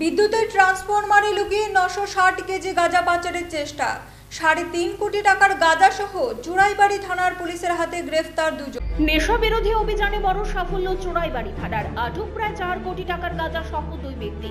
বিদ্যুতের ট্রান্সফরমারে লুকিয়ে 960 কেজি গাঁজা পাচারের চেষ্টা। 3.5 কোটি টাকার গাঁজা সহ চুড়াইবাড়ি থানার পুলিশের হাতে গ্রেফতার দুজন। নেশা বিরোধী অভিযানে বড় সাফল্য চুড়াইবাড়ি থানার। আটক প্রায় 4 কোটি টাকার গাঁজা সহ 2 ব্যক্তি।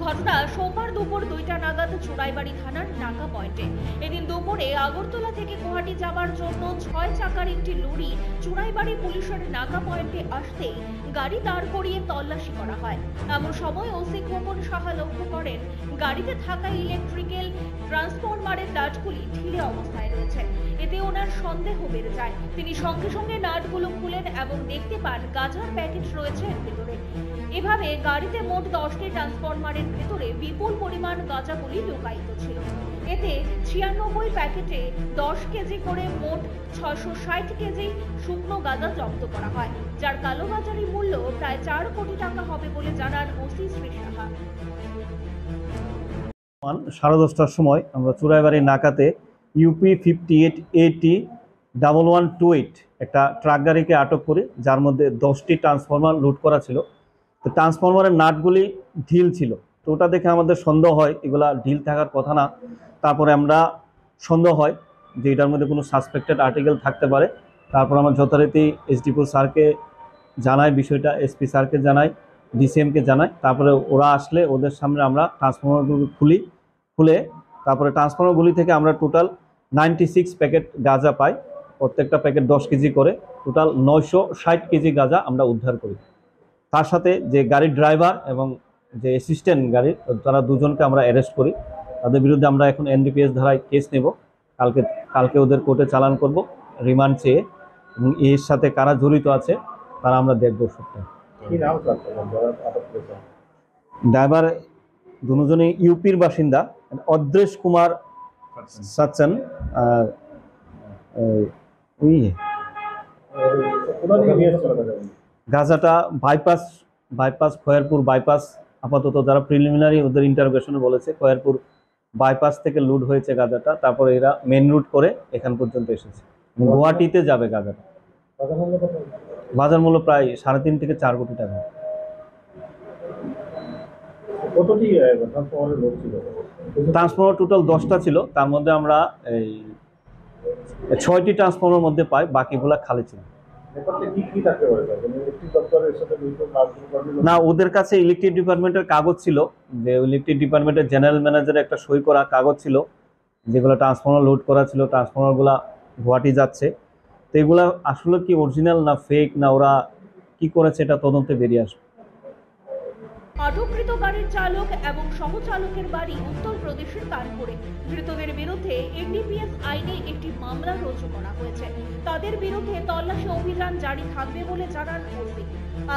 ঘটনা সোমবার দুপুর 2টা নাগাদ চুড়াইবাড়ি থানার নাকা পয়েন্টে। এদিন দুপুরে আগরতলা থেকে গুয়াহাটি যাওয়ার জন্য 6 চাকার একটি লরি চুড়াইবাড়ি পুলিশের নাকা পয়েন্টে আসতেই গাড়ি দাঁড় করিয়ে তল্লাশি করা হয়। এমন সময় ওসি খোকন সাহা লক্ষ্য করেন গাড়িতে থাকা ইলেকট্রিক্যাল ট্রান্সফরমারের নাটগুলি ঢিলে অবস্থায় রয়েছে। এতে ওনার সন্দেহ বেড়ে যায়। তিনি সঙ্গে সঙ্গে নাটগুলো খুলেন এবং দেখতে পান গাঁজার প্যাকেট রয়েছে এর ভেতরে। এভাবে গাড়িতে মোট 10টি ট্রান্সফরমারের ভেতরে বিপুল পরিমাণ গাঁজাগুলি লুকায়িত ছিল। এতে 96 প্যাকেটে 10 কেজি করে মোট 660 কেজি শুকনো গাঁজা জব্দ করা হয়, যার কালোবাজারি মূল্য প্রায় 4 কোটি টাকা হবে বলে জানান ওসি শ্রী সাহা। 10:30টার সময় আমরা চুড়াইবাড়ি নাকাতে ইউপি 58AT1128 একটা ট্রাক গাড়িকে আটক করি, যার মধ্যে 10টি ট্রান্সফরমার লুট করা ছিল। তো ট্রান্সফরমারের নাটগুলি ঢিল ছিল, তো ওটা দেখে আমাদের সন্দেহ হয় এগুলা ঢিল থাকার কথা না। তারপরে আমরা সন্দেহ হয় যে এটার মধ্যে কোনো সাসপেক্টেড আর্টিকেল থাকতে পারে। তারপর আমরা যথারীতি এসডিপো স্যারকে জানাই, বিষয়টা এসপি স্যারকে জানাই, ডিসিএমকে জানাই। তারপরে ওরা আসলে ওদের সামনে আমরা ট্রান্সফরমারগুলো খুলে তারপরে ট্রান্সফরমারগুলি থেকে আমরা টোটাল 96 প্যাকেট গাঁজা পাই। প্রত্যেকটা প্যাকেট 10 কেজি করে, টোটাল 960 কেজি গাঁজা আমরা উদ্ধার করি। তার সাথে যে গাড়ির ড্রাইভার এবং যে অ্যাসিস্ট্যান্ট গাড়ির, তারা দুজনকে আমরা অ্যারেস্ট করি। তাদের বিরুদ্ধে আমরা এখন এনডিপিএস ধারায় কেস নেব। কালকে ওদের কোর্টে চালান করব রিমান্ড চেয়ে, এবং এর সাথে কারা জড়িত আছে তারা আমরা দেখব সবটা। ড্রাইভার দুজনই ইউপির বাসিন্দা, অদ্রেশ কুমার সচ্চন আর গাঁজাটা বাইপাস খয়েরপুর বাইপাস, আপাতত যারা প্রিলিমিনারি ওদের ইন্টারোগেশনে বলেছে খয়েরপুর বাইপাস থেকে লুট হয়েছে গাঁজাটা। তারপরে এরা মেন রুট করে এখান পর্যন্ত এসেছে, গুয়াহাটিতে যাবে গাঁজাটা। বাজার মূল্য প্রায় 3.5 থেকে 4 কোটি টাকা। ট্রান্সফরমার টোটাল 10টা ছিল, তার মধ্যে আমরা এই 6টি ট্রান্সফরমার মধ্যে পাই, বাকিগুলা খালি ছিল। না, ওদের কাছে ইলেকট্রিক ডিপার্টমেন্টের কাগজ ছিল, যে ইলেকট্রিক ডিপার্টমেন্টের জেনারেল ম্যানেজারের একটা সই করা কাগজ ছিল, যেগুলো ট্রান্সফরমার লোড করা ছিল। ট্রান্সফরমারগুলা গুয়াহাটি যাচ্ছে। তো এগুলা আসলে কি অরিজিনাল না ফেক, না ওরা কি করেছে এটা তদন্তে বেরিয়ে আসবে। আটককৃত গাড়ির চালক এবং সহচালকের বাড়ি উত্তরপ্রদেশের কানপুরে। ধৃতদের বিরুদ্ধে এনডিপিএস আইনে একটি মামলা রুজু করা হয়েছে। তাদের বিরুদ্ধে তল্লাশি অভিযান জারি থাকবে বলে জানান ওসি।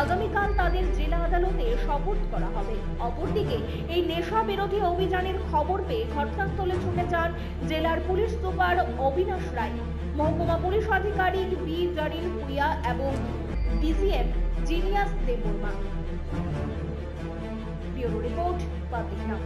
আগামীকাল তাদের জেলা আদালতে সোপর্দ করা হবে। অপরদিকে এই নেশা বিরোধী অভিযানের খবর পেয়ে ঘটনাস্থলে ছুটে যান জেলার পুলিশ সুপার অবিনাশ রায়, মহকুমা পুলিশ আধিকারিক বি জরিন পুরিয়া এবং DCM genius Debbarma. Bureau Report, Public Now.